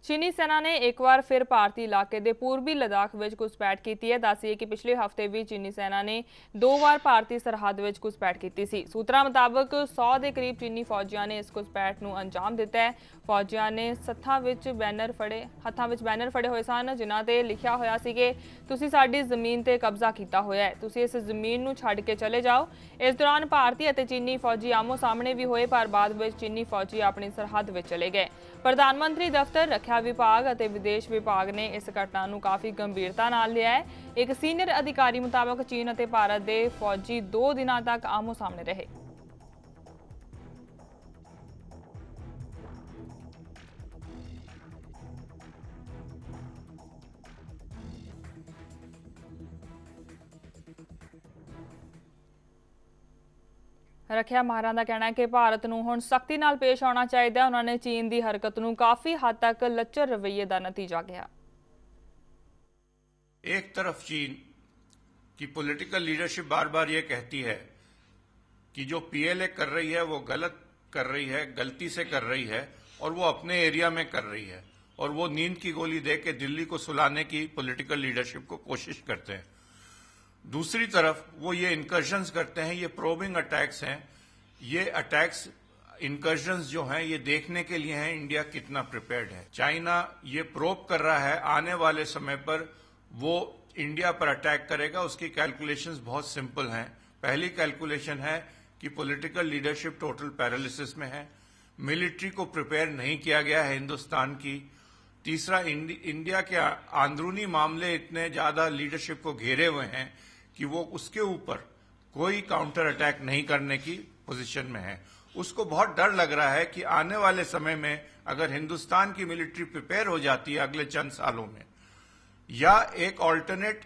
ਚੀਨੀ ਸੈਨਾ ਨੇ ਇੱਕ ਵਾਰ ਫਿਰ ਭਾਰਤੀ ਇਲਾਕੇ ਦੇ ਪੂਰਬੀ ਲਦਾਖ ਵਿੱਚ ਘੁਸਪੈਠ ਕੀਤੀ ਹੈ। ਦੱਸੀਏ ਕਿ ਪਿਛਲੇ ਹਫ਼ਤੇ ਵੀ ਚੀਨੀ ਸੈਨਾ ਨੇ 2 ਵਾਰ ਭਾਰਤੀ ਸਰਹੱਦ ਵਿੱਚ ਘੁਸਪੈਠ ਕੀਤੀ ਸੀ। ਸੂਤਰਾਂ ਮੁਤਾਬਕ 100 ਦੇ ਕਰੀਬ ਚੀਨੀ ਫੌਜੀਆਂ ਨੇ ਇਸ ਘੁਸਪੈਠ ਨੂੰ ਅੰਜਾਮ ਦਿੱਤਾ ਹੈ। ਫੌਜੀਆਂ ਨੇ ਹੱਥਾਂ ਵਿੱਚ ਬੈਨਰ ਫੜੇ ਹੋਏ ਸਨ, ਜਿਨ੍ਹਾਂ ਤੇ ਲਿਖਿਆ ਹੋਇਆ ਸੀ ਕਿ ਤੁਸੀਂ ਸਾਡੀ ਜ਼ਮੀਨ ਤੇ ਕਬਜ਼ਾ ਕੀਤਾ ਹੋਇਆ ਹੈ, ਤੁਸੀਂ ਇਸ ਜ਼ਮੀਨ ਨੂੰ ਛੱਡ ਕੇ ਚਲੇ ਜਾਓ। ਇਸ ਦੌਰਾਨ ਭਾਰਤੀ ਅਤੇ ਚੀਨੀ ਫੌਜੀ ਆਮੋ ਸਾਹਮਣੇ ਵੀ ਹੋਏ, ਪਰ ਬਾਅਦ ਵਿੱਚ ਚੀਨੀ ਫੌਜੀ ਆਪਣੀ ਸਰਹੱਦ ਵਿੱਚ ਚਲੇ ਗਏ। ਪ੍ਰਧਾਨ ਮੰਤਰੀ ਦਫ਼ਤਰ, ਰੱਖਿਆ ਵਿਭਾਗ ਅਤੇ ਵਿਦੇਸ਼ ਵਿਭਾਗ ਨੇ ਇਸ ਘਟਨਾ ਨੂੰ ਕਾਫੀ ਗੰਭੀਰਤਾ ਨਾਲ ਲਿਆ ਹੈ। ਇੱਕ ਸੀਨੀਅਰ ਅਧਿਕਾਰੀ ਮੁਤਾਬਕ ਚੀਨ ਅਤੇ ਭਾਰਤ ਦੇ ਫੌਜੀ 2 ਦਿਨਾਂ ਤੱਕ ਆਮੋ ਸਾਹਮਣੇ ਰਹੇ। ਰੱਖਿਆ ਮਾਹਰਾਂ ਦਾ ਕਹਿਣਾ ਹੈ ਕਿ ਭਾਰਤ ਨੂੰ ਹੁਣ ਸਖਤੀ ਨਾਲ ਪੇਸ਼ ਆਉਣਾ ਚਾਹੀਦਾ ਹੈ। ਉਹਨਾਂ ਨੇ ਚੀਨ ਦੀ ਹਰਕਤ ਨੂੰ ਕਾਫੀ हद तक ਲੱਚਰ ਰਵੱਈਏ ਦਾ ਨਤੀਜਾ ਕਿਹਾ। एक तरफ चीन की पॉलिटिकल लीडरशिप बार बार ये कहती है कि जो पीएलए कर रही है वो गलत कर रही है, गलती से कर रही है और वो अपने एरिया में कर रही है, और वो नींद की गोली दे के दिल्ली को सुलाने की पॉलिटिकल लीडरशिप को कोशिश करते हैं। दूसरी तरफ वो ये इंकर्शंस करते हैं, ये प्रोबिंग अटैक्स हैं। ये अटैक्स इंकर्शंस जो हैं ये देखने के लिए हैं इंडिया कितना प्रिपेयर्ड है। चाइना ये प्रोब कर रहा है आने वाले समय पर वो इंडिया पर अटैक करेगा। उसकी कैलकुलेशंस बहुत सिंपल हैं। पहली कैलकुलेशन है कि पॉलिटिकल लीडरशिप टोटल पैरालिसिस में है, मिलिट्री को प्रिपेयर नहीं किया गया है हिंदुस्तान की। तीसरा, इंडिया के अंदरूनी मामले इतने ज्यादा लीडरशिप को घेरे हुए हैं कि वो उसके ऊपर कोई काउंटर अटैक नहीं करने की पोजीशन में है। उसको बहुत डर लग रहा है कि आने वाले समय में अगर हिंदुस्तान की मिलिट्री प्रिपेयर हो जाती है अगले चंद सालों में, या एक alternate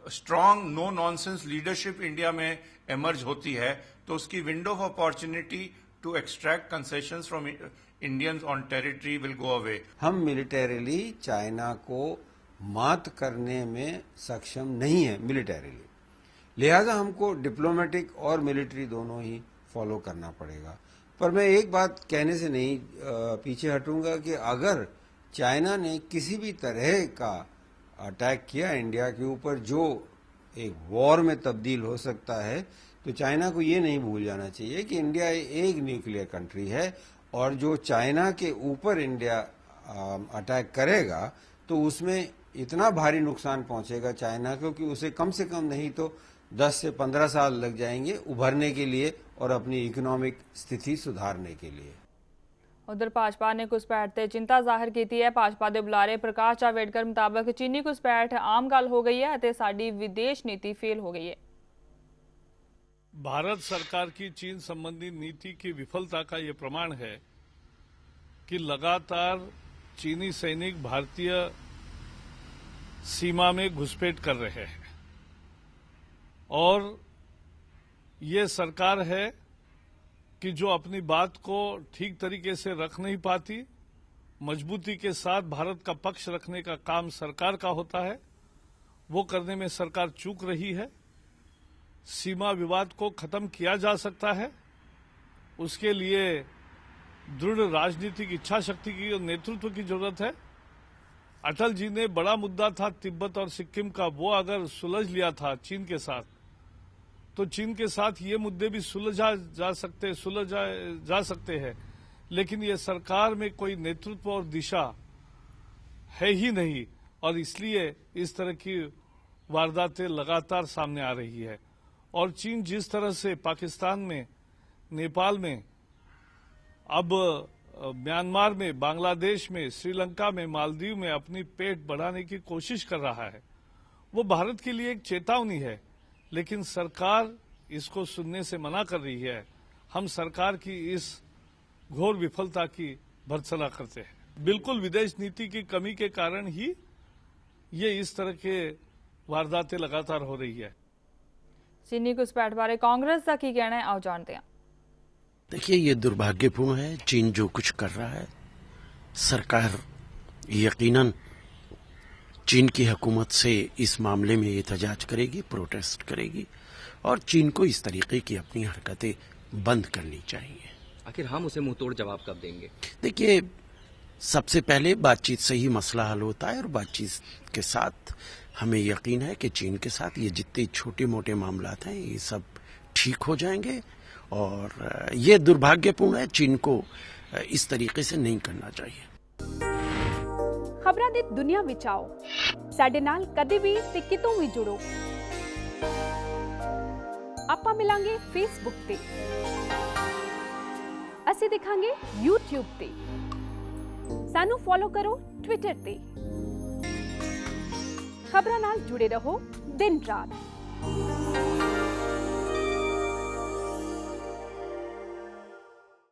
strong no nonsense leadership India में एमर्ज होती है, तो उसकी window of opportunity to extract concessions from Indians on territory will go away. हम मिलिटरीली चाइना को मात करने में सक्षम नहीं है मिलिटरीली, लिहाजा हमको डिप्लोमेटिक और मिलिट्री दोनों ही फॉलो करना पड़ेगा। पर मैं एक बात कहने से नहीं पीछे हटूंगा कि अगर चाइना ने किसी भी तरह का अटैक किया इंडिया के ऊपर जो एक वॉर में तब्दील हो सकता है, तो चाइना को ये नहीं भूल जाना चाहिए कि इंडिया एक न्यूक्लियर कंट्री है, और जो चाइना के ऊपर इंडिया अटैक करेगा तो उसमें इतना भारी नुकसान पहुंचेगा चाइना को कि उसे कम से कम नहीं तो 10 से 15 साल लग जाएंगे उभरने के लिए और अपनी इकोनॉमिक स्थिति सुधारने के लिए। उधर भाजपा ने घुसपैठ से चिंता जाहिर की है। भाजपा के बुलारे प्रकाश जावड़ेकर मुताबक चीनी घुसपैठ आम गल हो गई है, साडी विदेश नीति फेल हो गई है। भारत सरकार की चीन संबंधी नीति की विफलता का ये प्रमाण है कि लगातार चीनी सैनिक भारतीय सीमा में घुसपैठ कर रहे हैं, और ये सरकार है कि जो अपनी बात को ठीक तरीके से रख नहीं पाती। मजबूती के साथ भारत का पक्ष रखने का काम सरकार का होता है, वो करने में सरकार चूक रही है। सीमा विवाद को खत्म किया जा सकता है, उसके लिए दृढ़ राजनीतिक इच्छा शक्ति की और नेतृत्व की जरूरत है। अटल जी ने बड़ा मुद्दा था तिब्बत और सिक्किम का, वो अगर सुलझ लिया था चीन के साथ, तो चीन के साथ ये मुद्दे भी सुलझा जा सकते हैं। लेकिन ये सरकार में कोई नेतृत्व और दिशा है ही नहीं, और इसलिए इस तरह की वारदातें लगातार सामने आ रही है। और चीन जिस तरह से पाकिस्तान में, नेपाल में, अब म्यांमार में, बांग्लादेश में, श्रीलंका में, मालदीव में अपनी पेट बढ़ाने की कोशिश कर रहा है, वो भारत के लिए एक चेतावनी है। लेकिन सरकार इसको सुनने से मना कर रही है। हम सरकार की इस घोर विफलता की भर्त्सना करते हैं। बिल्कुल विदेश नीति की कमी के कारण ही ये इस तरह के वारदातें लगातार हो रही है। चीनी घुसपैठ बारे कांग्रेस का की कहना है, आओ जानते हैं। देखिए, ये दुर्भाग्यपूर्ण है। चीन जो कुछ कर रहा है, सरकार यकीनन चीन की हुकूमत से इस मामले में एहतजाज करेगी, प्रोटेस्ट करेगी, और चीन को इस तरीके की अपनी हरकतें बंद करनी चाहिए। आखिर हम उसे मुंहतोड़ जवाब कब देंगे? देखिए, सबसे पहले बातचीत से ही मसला हल होता है और बातचीत के साथ हमें यकीन है कि चीन के साथ ये जितने छोटे मोटे मामलात हैं ये सब ठीक हो जाएंगे और ये दुर्भाग्यपूर्ण है। चीन को इस तरीके से नहीं करना चाहिए। खबरां दी दुनिया विच आओ, साडे नाल कदे भी ते कितों भी जुड़ो। आपां मिलांगे फेसबुक ते, ਅਸੀਂ दिखांगे YouTube ते, सानू फॉलो करो ट्विटर ते। खबरां नाल जुड़े रहो दिन रात।